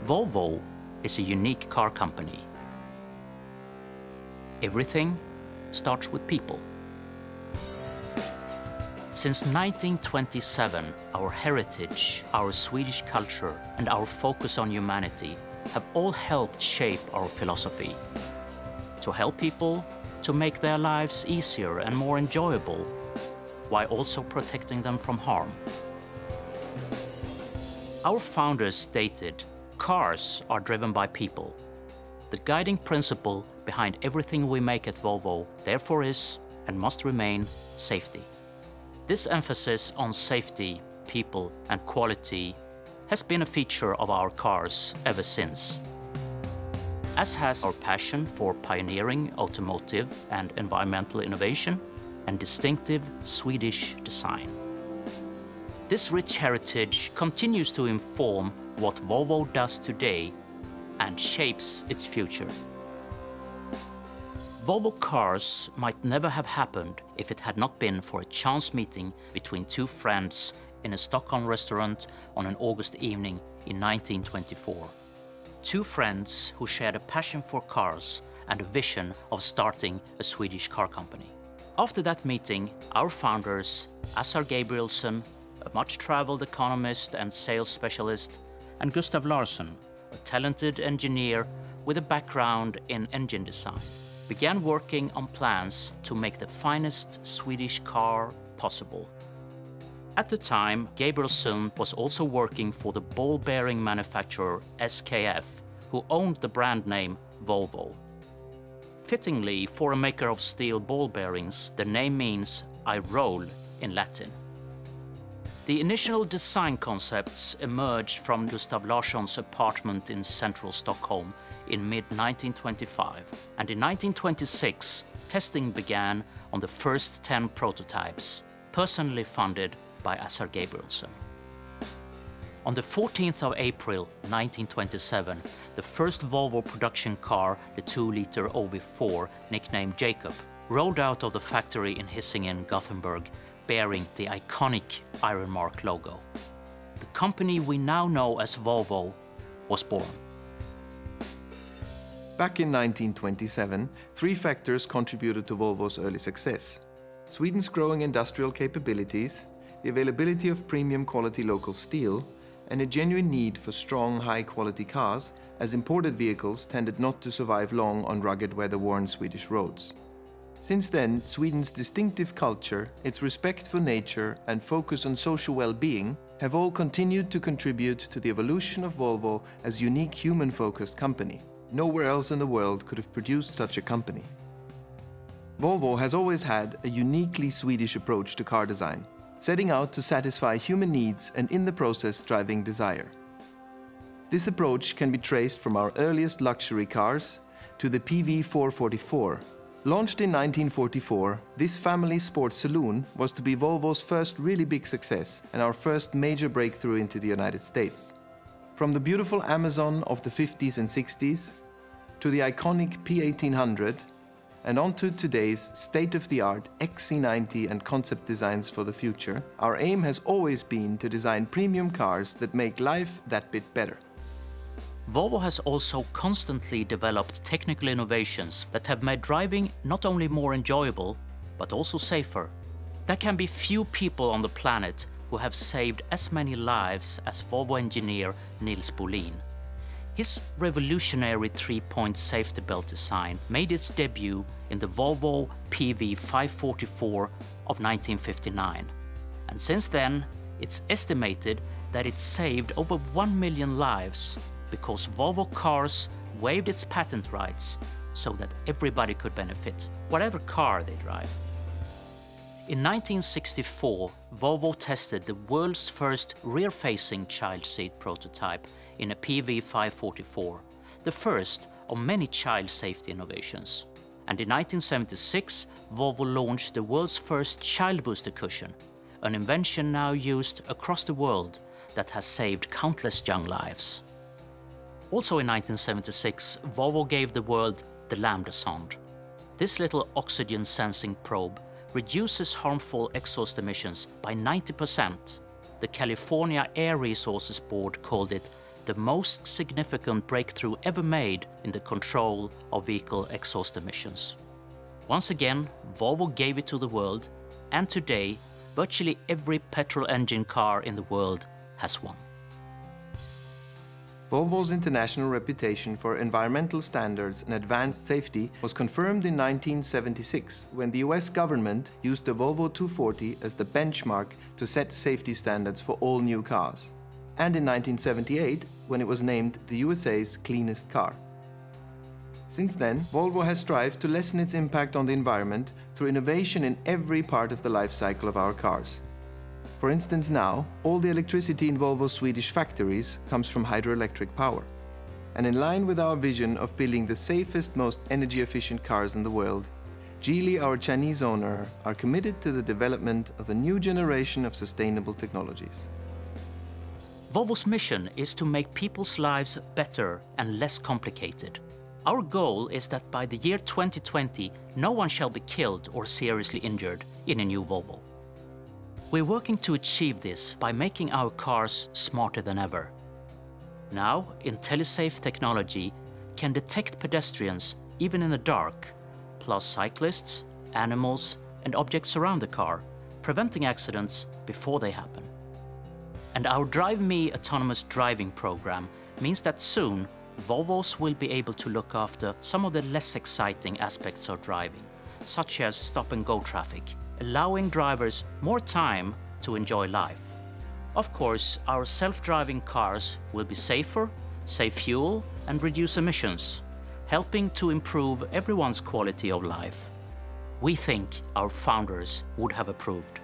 Volvo is a unique car company. Everything starts with people. Since 1927, our heritage, our Swedish culture, and our focus on humanity have all helped shape our philosophy. To help people to make their lives easier and more enjoyable, while also protecting them from harm. Our founders stated, cars are driven by people. The guiding principle behind everything we make at Volvo therefore is, and must remain, safety. This emphasis on safety, people, and quality has been a feature of our cars ever since, as has our passion for pioneering automotive and environmental innovation and distinctive Swedish design. This rich heritage continues to inform what Volvo does today and shapes its future. Volvo Cars might never have happened if it had not been for a chance meeting between two friends in a Stockholm restaurant on an August evening in 1924. Two friends who shared a passion for cars and a vision of starting a Swedish car company. After that meeting, our founders, Assar Gabrielsson, a much-traveled economist and sales specialist, and Gustav Larsson, a talented engineer with a background in engine design, began working on plans to make the finest Swedish car possible. At the time, Gabrielsson was also working for the ball bearing manufacturer SKF, who owned the brand name Volvo. Fittingly, for a maker of steel ball bearings, the name means "I roll" in Latin. The initial design concepts emerged from Gustav Larsson's apartment in central Stockholm in mid-1925, and in 1926, testing began on the first 10 prototypes, personally funded by Assar Gabrielsson. On the 14th of April 1927, the first Volvo production car, the 2-liter OV4, nicknamed Jacob, rolled out of the factory in Hisingen, Gothenburg, bearing the iconic Iron Mark logo. The company we now know as Volvo was born. Back in 1927, three factors contributed to Volvo's early success: Sweden's growing industrial capabilities, the availability of premium quality local steel, and a genuine need for strong, high-quality cars, as imported vehicles tended not to survive long on rugged, weather-worn Swedish roads. Since then, Sweden's distinctive culture, its respect for nature, and focus on social well-being have all continued to contribute to the evolution of Volvo as a unique human-focused company. Nowhere else in the world could have produced such a company. Volvo has always had a uniquely Swedish approach to car design, setting out to satisfy human needs and in the process driving desire. This approach can be traced from our earliest luxury cars to the PV 444. Launched in 1944, this family sports saloon was to be Volvo's first really big success and our first major breakthrough into the United States. From the beautiful Amazon of the 50s and 60s, to the iconic P1800, and onto today's state-of-the-art XC90 and concept designs for the future, our aim has always been to design premium cars that make life that bit better. Volvo has also constantly developed technical innovations that have made driving not only more enjoyable, but also safer. There can be few people on the planet who have saved as many lives as Volvo engineer Nils Bolin. His revolutionary 3-point safety belt design made its debut in the Volvo PV 544 of 1959. And since then, it's estimated that it saved over 1 million lives because Volvo Cars waived its patent rights so that everybody could benefit, whatever car they drive. In 1964, Volvo tested the world's first rear-facing child seat prototype in a PV 544, the first of many child safety innovations. And in 1976, Volvo launched the world's first child booster cushion, an invention now used across the world that has saved countless young lives. Also in 1976, Volvo gave the world the Lambda Sonde. This little oxygen sensing probe reduces harmful exhaust emissions by 90%. The California Air Resources Board called it the most significant breakthrough ever made in the control of vehicle exhaust emissions. Once again, Volvo gave it to the world, and today, virtually every petrol engine car in the world has one. Volvo's international reputation for environmental standards and advanced safety was confirmed in 1976 when the US government used the Volvo 240 as the benchmark to set safety standards for all new cars, and in 1978 when it was named the USA's cleanest car. Since then, Volvo has strived to lessen its impact on the environment through innovation in every part of the life cycle of our cars. For instance, now, all the electricity in Volvo's Swedish factories comes from hydroelectric power. And in line with our vision of building the safest, most energy-efficient cars in the world, Geely, our Chinese owner, are committed to the development of a new generation of sustainable technologies. Volvo's mission is to make people's lives better and less complicated. Our goal is that by the year 2020, no one shall be killed or seriously injured in a new Volvo. We're working to achieve this by making our cars smarter than ever. Now, IntelliSafe technology can detect pedestrians even in the dark, plus cyclists, animals, and objects around the car, preventing accidents before they happen. And our Drive Me autonomous driving program means that soon Volvos will be able to look after some of the less exciting aspects of driving, such as stop-and-go traffic, allowing drivers more time to enjoy life. Of course, our self-driving cars will be safer, save fuel, and reduce emissions, helping to improve everyone's quality of life. We think our founders would have approved.